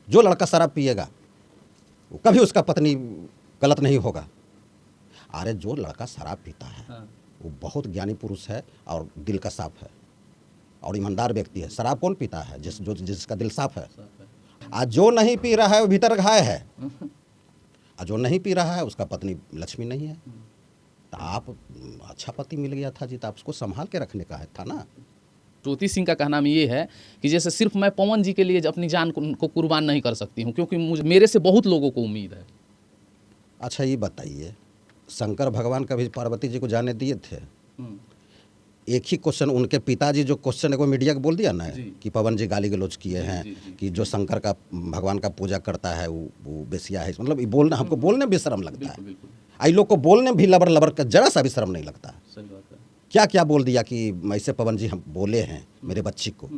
जो लड़का शराब पिएगा वो कभी उसका पत्नी गलत नहीं होगा। अरे जो लड़का शराब पीता है वो बहुत ज्ञानी पुरुष है और दिल का साफ है और ईमानदार व्यक्ति है। शराब कौन पीता है? जिसका दिल साफ है। आज जो नहीं पी रहा है वो भीतर घाय है, और जो नहीं पी रहा है उसका पत्नी लक्ष्मी नहीं है। तो आप अच्छा पति मिल गया था जी, तो आप उसको संभाल के रखने का है था ना। ज्योति सिंह का कहना ये है कि जैसे सिर्फ मैं पवन जी के लिए अपनी जान को कुर्बान नहीं कर सकती हूँ, क्योंकि मेरे से बहुत लोगों को उम्मीद है। अच्छा ये बताइए, शंकर भगवान कभी पार्वती जी को जाने दिए थे? एक ही क्वेश्चन उनके पिताजी जो क्वेश्चन को मीडिया को बोल दिया ना कि पवन जी गाली गलौज किए हैं कि जो शंकर का भगवान का पूजा करता है वो बेसिया है। मतलब ये बोलना, हमको बोलने भी शर्म लगता है। आई लोग को बोलने भी लबर का जरा सा भी शर्म नहीं लगता। क्या क्या बोल दिया कि ऐसे पवन जी हम बोले हैं मेरे बच्ची को,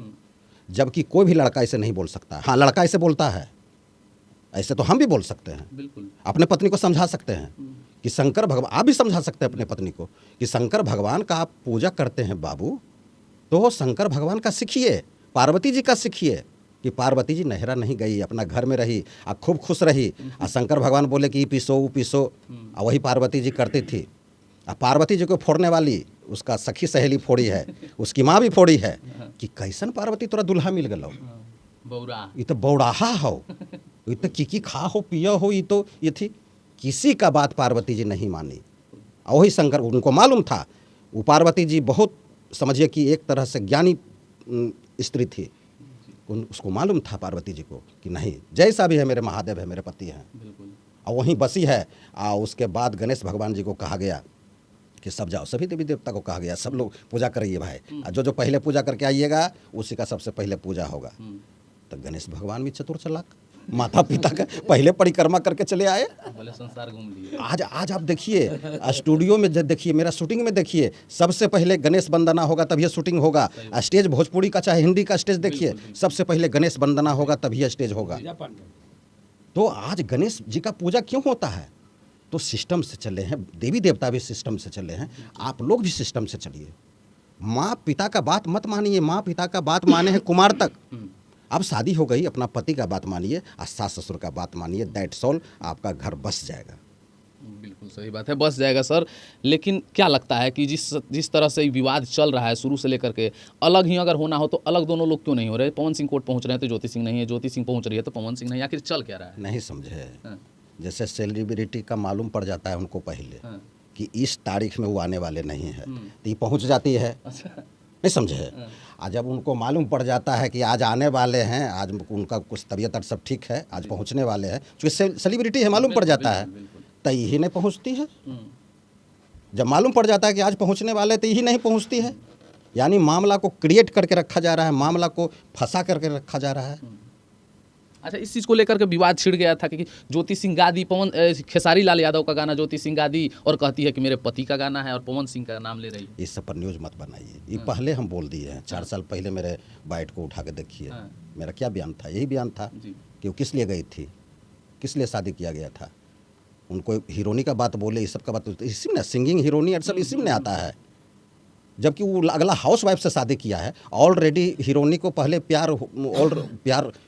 जबकि कोई भी लड़का ऐसे नहीं बोल सकता। हाँ लड़का ऐसे बोलता है, ऐसे तो हम भी बोल सकते हैं, अपने पत्नी को समझा सकते हैं कि शंकर भगवान, आप भी समझा सकते हैं अपने पत्नी को कि शंकर भगवान का आप पूजा करते हैं बाबू, तो शंकर भगवान का सीखिए, पार्वती जी का सीखिए कि पार्वती जी नहरा नहीं गई, अपना घर में रही और खूब खुश रही। और शंकर भगवान बोले कि पीसो वो पीसो, और वही पार्वती जी करती थी। और पार्वती जी को फोड़ने वाली उसका सखी सहेली फोड़ी है, उसकी माँ भी फोड़ी है कि कैसन पार्वती तोरा दुल्हा मिल गलो, ये तो बौड़ाहा हो, ये तो की खा हो पिया हो, ये थी। किसी का बात पार्वती जी नहीं मानी। और वही शंकर, उनको मालूम था वो पार्वती जी बहुत, समझिए कि एक तरह से ज्ञानी स्त्री थी, उसको मालूम था पार्वती जी को कि नहीं जैसा भी है मेरे महादेव है, मेरे पति हैं, और वहीं बसी है। और उसके बाद गणेश भगवान जी को कहा गया कि सब जाओ, सभी देवी देवता को कहा गया सब लोग पूजा करिए भाई, जो पहले पूजा करके आइएगा उसी का सबसे पहले पूजा होगा। तो गणेश भगवान भी चतुर चालाक, माता पिता का पहले परिक्रमा करके चले आए, संसार घूम लिए। आज आप देखिए स्टूडियो में देखिए, मेरा शूटिंग में देखिए, सबसे पहले गणेश वंदना होगा तभी शूटिंग होगा। स्टेज भोजपुरी का चाहे हिंदी का स्टेज देखिए, सबसे पहले गणेश वंदना होगा तभी स्टेज होगा। तो आज गणेश जी का पूजा क्यों होता है? तो सिस्टम से चले हैं, देवी देवता भी सिस्टम से चले हैं, आप लोग भी सिस्टम से चलिए। माँ पिता का बात मत मानिए, माँ पिता का बात माने हैं कुमार तक, अब शादी हो गई अपना पति का बात मानिए और सास ससुर का बात मानिए, दैट्स ऑल, आपका घर बस जाएगा। बिल्कुल सही बात है, बस जाएगा सर। लेकिन क्या लगता है कि जिस तरह से विवाद चल रहा है शुरू से लेकर के, अलग ही अगर होना हो तो अलग दोनों लोग क्यों नहीं हो रहे? पवन सिंह कोर्ट पहुंच रहे हैं तो ज्योति सिंह नहीं है, ज्योति सिंह पहुंच रही है तो पवन सिंह नहीं, आखिर चल क्या रहा है? नहीं समझे। जैसे सेलिब्रिटी का मालूम पड़ जाता है उनको पहले कि इस तारीख में वो आने वाले नहीं है, तो ये पहुँच जाती है। नहीं समझे। आज जब उनको मालूम पड़ जाता है कि आज आने वाले हैं, आज उनका कुछ तबीयत और सब ठीक है, आज पहुंचने वाले हैं, क्योंकि सेलिब्रिटी है मालूम पड़ जाता है, तो यही नहीं पहुंचती है। जब मालूम पड़ जाता है कि आज पहुंचने वाले तो यही नहीं पहुंचती है। यानी मामला को क्रिएट करके रखा जा रहा है, मामला को फंसा करके रखा जा रहा है। अच्छा, इस चीज़ को लेकर के विवाद छिड़ गया था कि ज्योति सिंह गादी खेसारी लाल यादव का गाना ज्योति सिंह गादी और कहती है कि मेरे पति का गाना है और पवन सिंह का नाम ले रही है। इस सब पर न्यूज़ मत बनाइए, ये पहले हम बोल दिए हैं। 4 साल पहले मेरे बाइट को उठा के देखिए, मेरा क्या बयान था, यही बयान था कि वो किस लिए गई थी, किस लिए शादी किया गया था। उनको हीरोनी का बात बोले, इस सब का बात इसी में, सिंगिंग हीरोनी और सब इसी में आता है, जबकि वो अगला हाउस वाइफ से शादी किया है। ऑलरेडी हीरोनी को पहले प्यार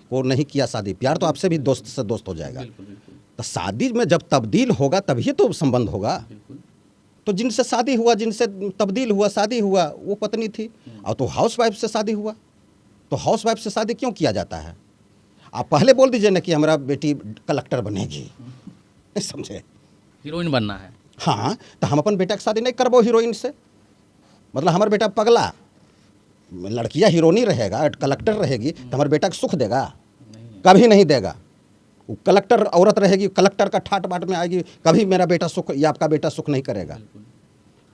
को नहीं किया शादी, प्यार तो आपसे भी दोस्त से दोस्त हो जाएगा। तो शादी में जब तब्दील होगा तभी तो संबंध होगा। तो जिनसे शादी हुआ, जिनसे तब्दील हुआ, शादी हुआ, वो पत्नी थी। और तो हाउस वाइफ से शादी हुआ, तो हाउस वाइफ से शादी क्यों किया जाता है? आप पहले बोल दीजिए ना कि हमारा बेटी कलेक्टर बनेगी, नहीं समझे, हीरोइन बनना है। हाँ, तो हम अपन बेटा की शादी नहीं करबो हीरोइन से। मतलब हमारा बेटा पगला, लड़कियां हीरोनी रहेगा, कलेक्टर रहेगी तो हमारे बेटा को सुख देगा? कभी नहीं देगा। वो कलेक्टर औरत रहेगी, कलेक्टर का ठाट बाट में आएगी, कभी मेरा बेटा सुख या आपका बेटा सुख नहीं करेगा।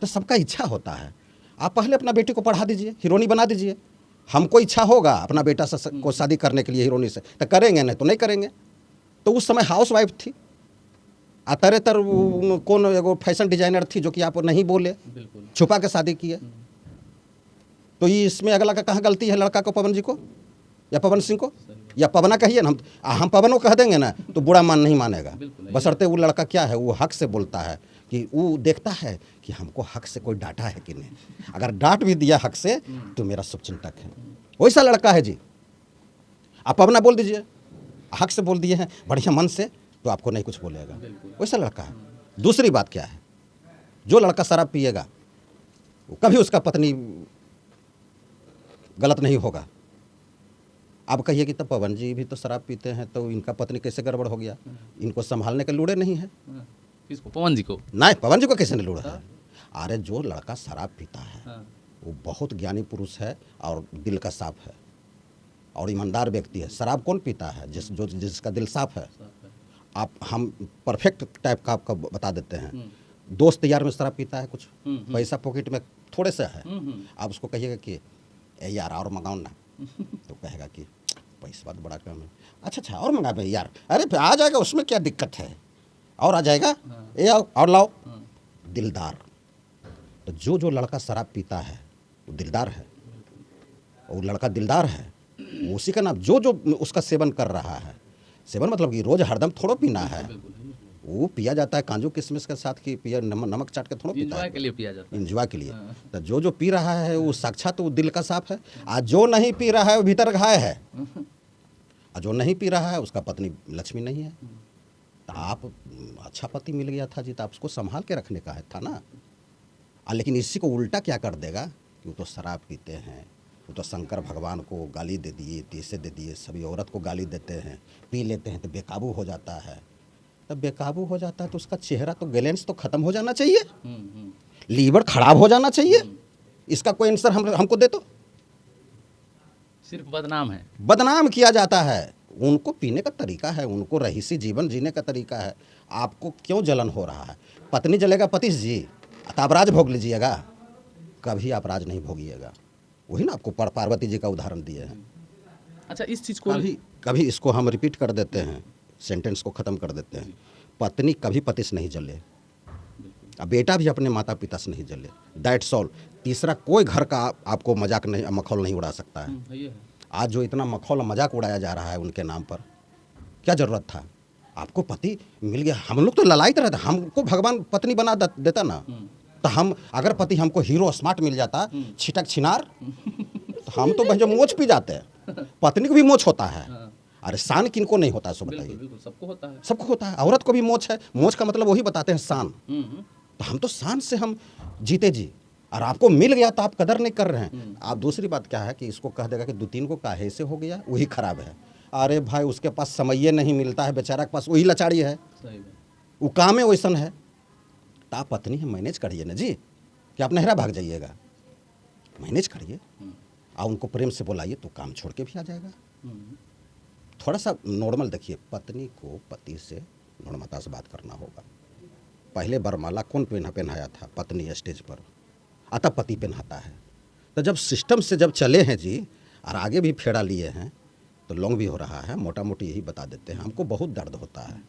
तो सबका इच्छा होता है। आप पहले अपना बेटी को पढ़ा दीजिए, हीरोनी बना दीजिए। हमको इच्छा होगा अपना बेटा से को शादी करने के लिए हीरोनी से, तो करेंगे, नहीं तो नहीं करेंगे। तो उस समय हाउस वाइफ थी, तरह कौन एगो फैशन डिजाइनर थी जो कि आप नहीं बोले, छुपा के शादी किए। तो ये इसमें अगला का कहाँ गलती है, लड़का को, पवन जी को या पवन सिंह को, या पवना कहिए ना, हम पवनों कह देंगे ना तो बुरा मान नहीं मानेगा। बशर्ते वो लड़का क्या है, वो हक से बोलता है, कि वो देखता है कि हमको हक से कोई डांटा है कि नहीं। अगर डांट भी दिया हक से तो मेरा शुभचिंतक है, वैसा लड़का है जी। आप पवना बोल दीजिए हक से बोल दिए हैं, बढ़िया मन से, तो आपको नहीं कुछ बोलेगा। वैसा लड़का है। दूसरी बात क्या है, जो लड़का शराब पिएगा वो कभी उसका पत्नी गलत नहीं होगा। आप कहिए कि तब पवन जी भी तो शराब पीते हैं, तो इनका पत्नी कैसे गड़बड़ हो गया? इनको संभालने के लूड़े नहीं है। किसको? पवन जी को? नहीं, पवन जी को कैसे नहीं लूड़ा है? अरे जो लड़का शराब पीता है वो बहुत ज्ञानी पुरुष है और दिल का साफ है और ईमानदार व्यक्ति है। शराब कौन पीता है? जिसका दिल साफ है। आप हम परफेक्ट टाइप का आपको बता देते हैं। दोस्त यार में शराब पीता है, कुछ पैसा पॉकेट में थोड़े से है, आप उसको कहिएगा कि ए यार और मंगाओ ना, तो कहेगा कि पैसा बात बड़ा कम है। अच्छा और मंगा भाई यार, अरे आ जाएगा, उसमें क्या दिक्कत है, और आ जाएगा, ए आओ और लाओ। दिलदार। तो जो लड़का शराब पीता है वो दिलदार है, और लड़का दिलदार है उसी का नाम जो उसका सेवन कर रहा है। सेवन मतलब कि रोज हरदम थोड़ो पीना है, वो पिया जाता है काजू किशमिश के साथ, कि पिया नमक चाट के थोड़ो पीता है, के लिए पिया जाता है, इंजॉय के लिए। तो जो पी रहा है वो साक्षात वो दिल का साफ है, और जो नहीं पी रहा है वो भीतर घाय है, और जो नहीं पी रहा है उसका पत्नी लक्ष्मी नहीं है। तो आप अच्छा पति मिल गया था जी, तो आप उसको संभाल के रखने का है था ना। लेकिन इसी को उल्टा क्या कर देगा कि वो तो शराब पीते हैं, वो तो शंकर भगवान को गाली दे दिए, तीसे दे दिए, सभी औरत को गाली देते हैं, पी लेते हैं तो बेकाबू हो जाता है। तब बेकाबू हो जाता है तो उसका चेहरा तो गैलेंस तो ख़त्म हो जाना चाहिए, लीवर खराब हो जाना चाहिए। इसका कोई आंसर हमको दे। तो सिर्फ बदनाम है, बदनाम किया जाता है। उनको पीने का तरीका है, उनको रहीसी जीवन जीने का तरीका है। आपको क्यों जलन हो रहा है? पत्नी जलेगा पति जी, तो आप राज भोग लीजिएगा, कभी आप राज नहीं भोगिएगा। वही ना आपको पार्वती जी का उदाहरण दिए हैं। अच्छा, इस चीज़ को कभी इसको हम रिपीट कर देते हैं, सेंटेंस को ख़त्म कर देते हैं। पत्नी कभी पति से नहीं जले, अब बेटा भी अपने माता पिता से नहीं जले, दैट्स ऑल। तीसरा कोई घर का आपको मजाक नहीं, मखौल नहीं उड़ा सकता है। आज जो इतना मखौल मजाक उड़ाया जा रहा है उनके नाम पर, क्या ज़रूरत था? आपको पति मिल गया, हम लोग तो ललायत रहते, हमको भगवान पत्नी बना देता ना। तो हम अगर पति हमको हीरो स्मार्ट मिल जाता, छिटक छिनार, तो हम तो भैया मोच पी जाते हैं। पत्नी को भी मोच होता है। अरे शान किनको नहीं होता है, सो बताइए। सबको होता है, सबको होता है। औरत को भी मोच है, मोच का मतलब वही बताते हैं शान। तो हम तो शान से हम जीते जी, और आपको मिल गया तो आप कदर नहीं कर रहे हैं। आप दूसरी बात क्या है कि इसको कह देगा कि 2-3 को काहे से हो गया, वही खराब है। अरे भाई उसके पास समय नहीं मिलता है, बेचारा के पास वही लाचारी है, वो काम है वैसन है। तो आप पत्नी है, मैनेज करिए ना जी, कि आप नहरा भाग जाइएगा, मैनेज करिए और उनको प्रेम से बुलाइए तो काम छोड़ के भी आ जाएगा। थोड़ा सा नॉर्मल देखिए, पत्नी को पति से नॉर्मलता से बात करना होगा। पहले बरमाला कौन पहनाया था? पत्नी स्टेज पर, अतः पति पहनाता है। तो जब सिस्टम से जब चले हैं जी, और आगे भी फेरा लिए हैं, तो लॉन्ग भी हो रहा है। मोटा मोटी यही बता देते हैं, हमको बहुत दर्द होता है,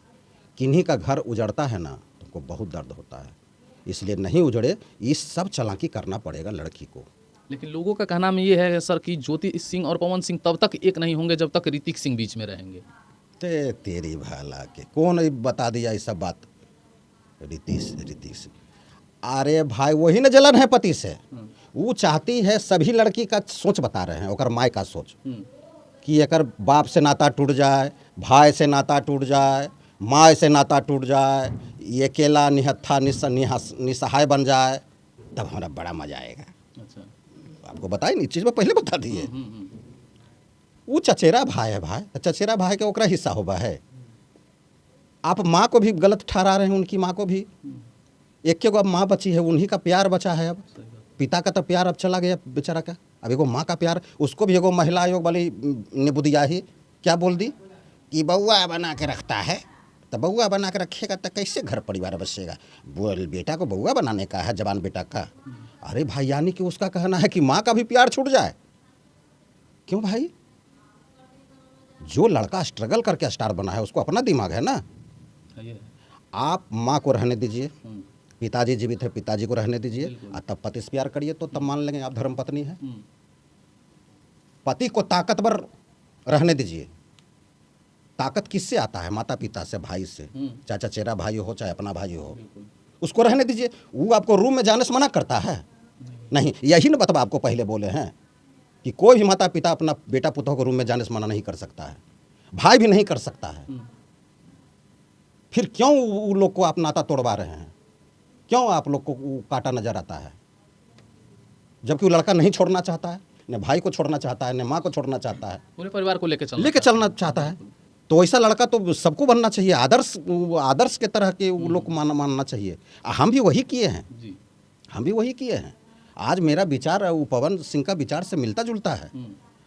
किन्हीं का घर उजड़ता है ना, तो हमको बहुत दर्द होता है। इसलिए नहीं उजड़े, ये सब चालाकी करना पड़ेगा लड़की को। लेकिन लोगों का कहना में ये है सर कि ज्योति सिंह और पवन सिंह तब तक एक नहीं होंगे जब तक ऋतिक सिंह बीच में रहेंगे। तेरी भाला के कौन बता दिया ये सब बात? ऋतिक सिंह, अरे भाई वही न जलन है पति से। वो चाहती है, सभी लड़की का सोच बता रहे हैं, ओकर माय का सोच, कि एकर बाप से नाता टूट जाए, भाई से नाता टूट जाए, माँ से नाता टूट जाए, ये अकेला निहत्था निसहाय बन जाए, तब हमारा बड़ा मजा आएगा। अच्छा, आपको बताइए नहीं, चीज़ में पहले बता दिए। वो चचेरा भाई है भाई, चचेरा भाई के ओकरा हिस्सा होगा है। आप माँ को भी गलत ठहरा रहे हैं, उनकी माँ को भी। एक के को अब माँ बची है, उन्हीं का प्यार बचा है। अब पिता का तो प्यार अब चला गया बेचारा का, अब एगो माँ का प्यार, उसको भी एगो महिला आयोग वाली ने बुदिया ही क्या बोल दी कि बउआ बना के रखता है। तो बउआ बना के रखेगा तो कैसे घर परिवार बसेगा? बोल बेटा को बउआ बनाने का है, जवान बेटा का। अरे भाई, यानी कि उसका कहना है कि माँ का भी प्यार छूट जाए। क्यों भाई? जो लड़का स्ट्रगल करके स्टार बना है उसको अपना दिमाग है ना। आप माँ को रहने दीजिए, पिताजी जीवित है, पिताजी को रहने दीजिए, और तब पति से प्यार करिए, तो तब मान लेंगे आप धर्म पत्नी है। पति को ताकतवर रहने दीजिए। ताकत किससे आता है? माता पिता से, भाई से, चाहे चचेरा भाई हो चाहे अपना भाई हो, उसको रहने दीजिए। वो आपको रूम में जाने से मना करता है? नहीं। यही ना बतवा आपको पहले बोले हैं कि कोई भी माता पिता अपना बेटा पुतों को रूम में जाने से मना नहीं कर सकता है। भाई भी नहीं कर सकता है, फिर क्यों वो लोग को आप नाता तोड़वा रहे हैं? क्यों आप लोग को वो काटा नजर आता है? जबकि वो लड़का नहीं छोड़ना चाहता है, न भाई को छोड़ना चाहता है, न माँ को छोड़ना चाहता है, पूरे परिवार को लेके चलना चाहता है। तो ऐसा लड़का तो सबको बनना चाहिए, आदर्श के तरह के वो लोग को मानना चाहिए। हम भी वही किए हैं जी। हम भी वही किए हैं। आज मेरा विचार वो पवन सिंह का विचार से मिलता जुलता है।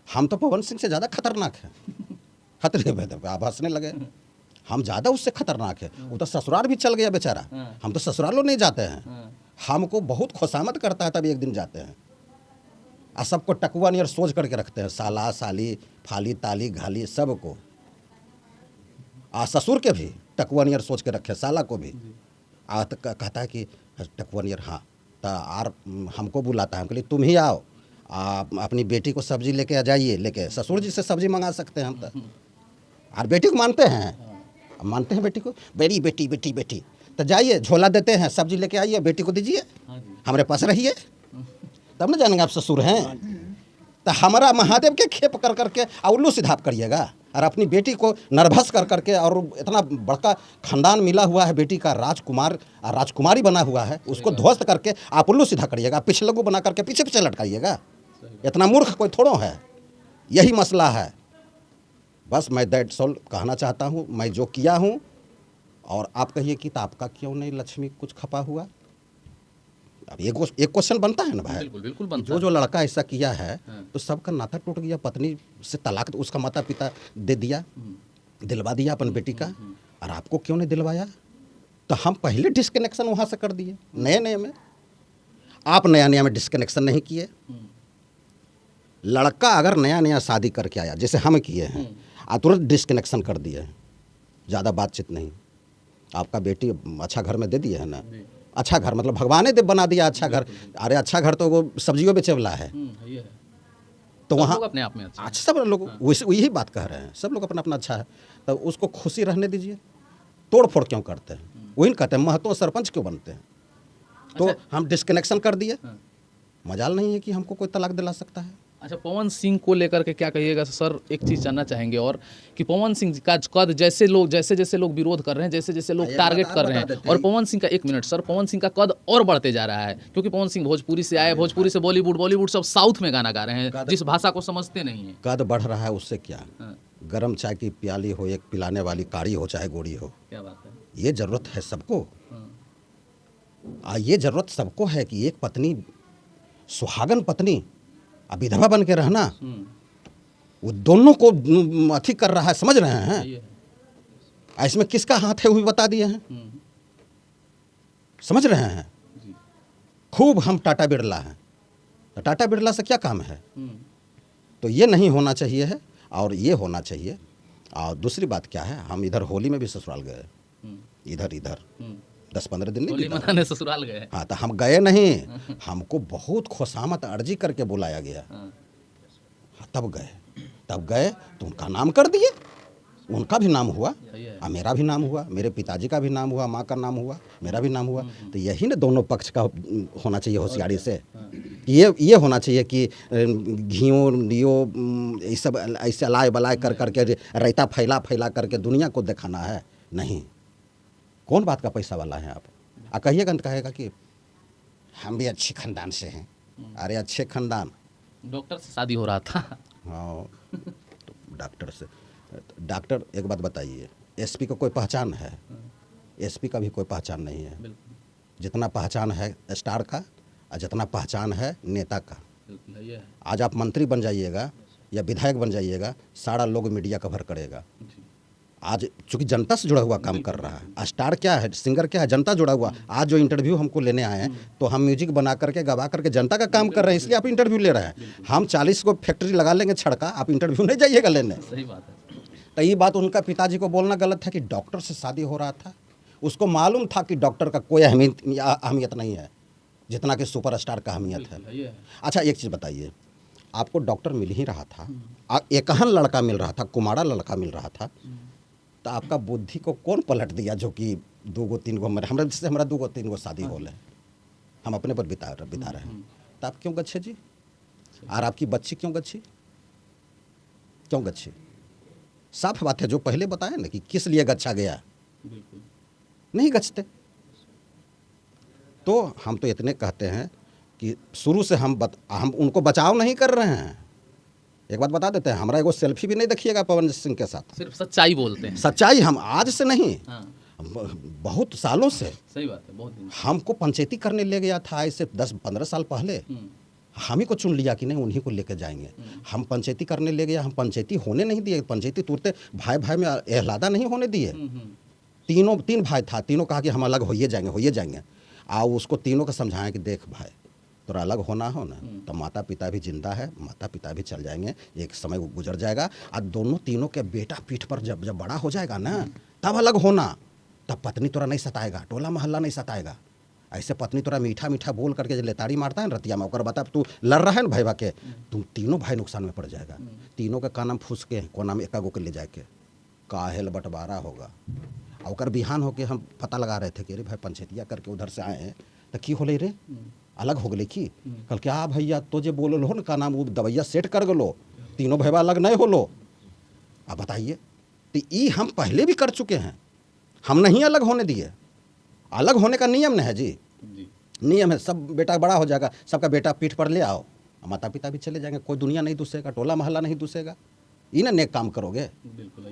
हम तो पवन सिंह से ज़्यादा खतरनाक हैं। खतरे में तो आप हंसने लगे, हम ज़्यादा उससे खतरनाक है। वो तो ससुराल भी चल गया बेचारा, हम तो ससुरालों नहीं जाते हैं। हमको बहुत खुशामद करता है, तब एक दिन जाते हैं और सबको टकुआ नियर सोच करके रखते हैं, साला साली फाली ताली घाली सबको। ससुर के भी टकुआ नियर सोच के रखे, साला को भी। तो कहता है कि टकुआ नियर, हाँ तो आर हमको बुलाता है, हम कहलिए तुम ही आओ, आप अपनी बेटी को सब्जी लेके आ जाइए, लेके ससुर जी से सब्जी मंगा सकते हैं हम तो। और बेटी को मानते हैं बेटी को, बेटी बेटी बेटी बेटी तो जाइए, झोला देते हैं, सब्जी लेके आइए, बेटी को दीजिए, हमारे पास रहिए, तब ना जानेंगे आप ससुर हैं। तो हमारा महादेव के खेप कर करके उल्लू सिधाप करिएगा, और अपनी बेटी को नर्वस कर करके, और इतना बड़का खानदान मिला हुआ है, बेटी का राजकुमार राजकुमारी बना हुआ है, उसको ध्वस्त करके आप उल्लू सीधा करिएगा, पिछलगू बना करके पीछे पीछे लटकाइएगा। इतना मूर्ख कोई थोड़ो है। यही मसला है। बस मैं दैट्स ऑल कहना चाहता हूँ, मैं जो किया हूँ। और आप कहिए कि तो आपका क्यों नहीं लक्ष्मी कुछ खपा हुआ? अब एक क्वेश्चन बनता है ना भाई। बिल्कुल बिल्कुल बनता जो लड़का ऐसा किया है तो सबका नाता टूट गया, पत्नी से तलाक उसका माता पिता दे दिया, दिलवा दिया अपन बेटी का, और आपको क्यों नहीं दिलवाया? तो हम पहले डिस्कनेक्शन वहाँ से कर दिए, नए में। आप नया में डिस्कनेक्शन नहीं किए। लड़का अगर नया शादी करके आया, जैसे हम किए हैं, तुरंत डिस्कनेक्शन कर दिए, ज़्यादा बातचीत नहीं। आपका बेटी अच्छा घर में दे दिए है ना, अच्छा घर मतलब भगवान ने बना दिया अच्छा घर। अरे अच्छा घर तो वो सब्जियों बेचे वाला है, तो वहाँ अपने आप में अच्छा सब लोग यही बात कह रहे हैं, सब लोग अपना अपना अच्छा है, तो उसको खुशी रहने दीजिए। तोड़ फोड़ क्यों करते हैं? वही कहते हैं महतो सरपंच क्यों बनते हैं? तो हम डिस्कनेक्शन कर दिए। मजाल नहीं है कि हमको कोई तलाक दिला सकता है। अच्छा, पवन सिंह को लेकर के क्या कहिएगा सर? एक चीज़ जानना चाहेंगे, और कि पवन सिंह का कद जैसे जैसे लोग विरोध कर रहे हैं, जैसे लोग टारगेट कर रहे हैं, और पवन सिंह का, एक मिनट सर, पवन सिंह का कद और बढ़ते जा रहा है, क्योंकि पवन सिंह भोजपुरी से आए, भोजपुरी से बॉलीवुड सब साउथ में गाना गा रहे हैं, जिस भाषा को समझते नहीं है। कद बढ़ रहा है, उससे क्या? गरम चाय की प्याली हो, एक पिलाने वाली कारी हो चाहे गोरी हो, क्या बात है। ये जरूरत है सबको। ये जरूरत सबको है कि एक पत्नी, सुहागन पत्नी, विधवा बन के रहना, वो दोनों को अथी कर रहा है, समझ रहे हैं? इसमें किसका हाथ है वो भी बता दिए हैं, समझ रहे हैं? खूब हम टाटा बिरला हैं, तो टाटा बिरला से क्या काम है? तो ये नहीं होना चाहिए है, और ये होना चाहिए। और दूसरी बात क्या है, हम इधर होली में भी ससुराल गए, इधर 10-15 दिन नहीं मनाने ससुराल गए। हाँ, तो हम गए नहीं, हमको बहुत खुशामद अर्जी करके बुलाया गया। तब गए तो उनका नाम कर दिए, उनका भी नाम हुआ और मेरा भी नाम हुआ, मेरे पिताजी का भी नाम हुआ, माँ का नाम हुआ, मेरा भी नाम हुआ। तो यही ना दोनों पक्ष का होना चाहिए होशियारी से। ये होना चाहिए कि घियों लियो ये सब ऐसे अलाय बलाय कर करके रायता फैला करके दुनिया को दिखाना है। नहीं, कौन बात का पैसा वाला है आप? कहिएगा तो कहेगा कि हम भी अच्छे खानदान से हैं। अरे अच्छे खानदान, डॉक्टर से शादी हो रहा था। हाँ, तो डॉक्टर एक बात बताइए, एसपी का कोई पहचान है? एसपी का भी कोई पहचान नहीं है। जितना पहचान है स्टार का और जितना पहचान है नेता का। आज आप मंत्री बन जाइएगा या विधायक बन जाइएगा, सारा लोग मीडिया कवर करेगा। आज चूंकि जनता से जुड़ा हुआ काम कर रहा है। स्टार क्या है, सिंगर क्या है? जनता जुड़ा हुआ। आज जो इंटरव्यू हमको लेने आए हैं, तो हम म्यूजिक बना करके गवा करके जनता का काम कर रहे हैं, इसलिए आप इंटरव्यू ले रहे हैं। हम 40 को फैक्ट्री लगा लेंगे छड़का, आप इंटरव्यू नहीं जाइएगा लेने। सही बात है। तो ये बात उनका पिताजी को बोलना गलत है कि डॉक्टर से शादी हो रहा था। उसको मालूम था कि डॉक्टर का कोई अहमियत नहीं है जितना कि सुपरस्टार का अहमियत है। अच्छा, एक चीज़ बताइए, आपको डॉक्टर मिल ही रहा था, एकहन लड़का मिल रहा था, कुमारा लड़का मिल रहा था, तो आपका बुद्धि को कौन पलट दिया जो कि 2-3 हमारा 2-3 शादी हो ले, हम अपने पर बिता रहे हैं। तो आप क्यों गच्छे जी? और आपकी बच्ची क्यों गच्छी? साफ बात है, जो पहले बताया ना कि किस लिए गच्छा गया, बिल्कुल नहीं गच्छते। तो हम तो इतने कहते हैं कि शुरू से हम उनको बचाव नहीं कर रहे हैं। एक बात बता देते हैं, हमारा एगो सेल्फी भी नहीं देखिएगा पवन सिंह के साथ। सिर्फ सच्चाई बोलते हैं। सच्चाई हम आज से नहीं, हाँ बहुत सालों से। सही बात है, बहुत दिन। हमको पंचायती करने ले गया था आज से 10-15 साल पहले, हम ही को चुन लिया कि नहीं उन्हीं को लेकर जाएंगे। हम पंचायती करने ले गया, हम पंचायती होने नहीं दिए, पंचायती तुरते भाई भाई में एहलादा नहीं होने दिए। तीन भाई था, तीनों कहा कि हम अलग होइए जाएंगे। आओ उसको तीनों को समझाएं कि देख भाई तोरा अलग होना हो ना तो माता पिता भी जिंदा है, माता पिता भी चल जाएंगे, एक समय गुजर जाएगा, और दोनों तीनों के बेटा पीठ पर जब बड़ा हो जाएगा ना तब अलग होना, तब पत्नी तोरा नहीं सताएगा, टोला मोहल्ला नहीं सताएगा। ऐसे पत्नी तोरा मीठा मीठा बोल करके जो लेताड़ी मारता है ना रतिया में, ओकर बता तू लड़ रहा है ना भैया के, तुम तीनों भाई नुकसान में पड़ जाएगा। तीनों का का नाम फूस के को नाम एका गो के ले जाके काहेल बंटवारा होगा। और बिहान होके हम पता लगा रहे थे कि अरे भाई पंचायतिया करके उधर से आए हैं तो की होले रे, अलग हो गए की। कल क्या भैया तो जे बोलो हो ना का नाम वो दवैया सेट कर गलो, तीनों भैया अलग नहीं होलो। अब बताइए, तो ये हम पहले भी कर चुके हैं, हम नहीं अलग होने दिए। अलग होने का नियम न है जी, नियम है, सब बेटा बड़ा हो जाएगा, सबका बेटा पीठ पर ले आओ, माता पिता भी चले जाएंगे, कोई दुनिया नहीं दूसेगा, टोला मोहल्ला नहीं दूसेगा। इन्हें नेक काम करोगे,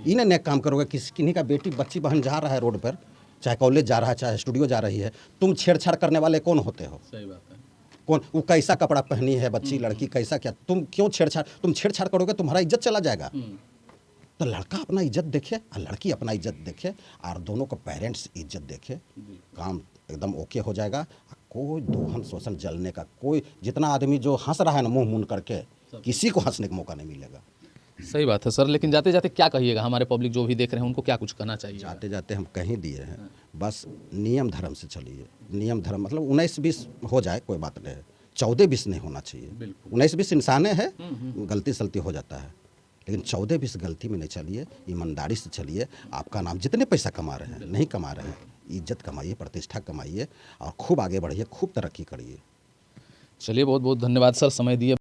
इन्हें नेक काम करोगे। किन्हीं का बेटी बच्ची बहन जा रहा है रोड पर, चाहे कॉलेज जा रहा है चाहे स्टूडियो जा रही है, तुम छेड़छाड़ करने वाले कौन होते हो? सही बात है। कौन वो कैसा कपड़ा पहनी है बच्ची लड़की, कैसा क्या, तुम क्यों छेड़छाड़, तुम छेड़छाड़ करोगे तुम्हारा इज्जत चला जाएगा। तो लड़का अपना इज्जत देखे और लड़की अपना इज्जत देखे, और दोनों को पेरेंट्स इज्जत देखे, काम एकदम ओके हो जाएगा। कोई दोहन शोषण जलने का कोई, जितना आदमी जो हंस रहा है ना मुंह मुन करके, किसी को हंसने का मौका नहीं मिलेगा। सही बात है सर, लेकिन जाते जाते क्या कहिएगा हमारे पब्लिक जो भी देख रहे हैं उनको क्या कुछ कहना चाहिए? जाते जाते हम कहीं दिए हैं, बस नियम धर्म से चलिए। नियम धर्म मतलब 19-20 हो जाए कोई बात नहीं है, 14-20 नहीं होना चाहिए। 19-20 इंसाने है, गलती सलती हो जाता है, लेकिन 14-20 गलती में नहीं चलिए, ईमानदारी से चलिए। आपका नाम जितने पैसा कमा रहे हैं नहीं कमा रहे हैं, इज्जत कमाइए, प्रतिष्ठा कमाइए और खूब आगे बढ़िए, खूब तरक्की करिए। चलिए बहुत बहुत धन्यवाद सर, समय दिए।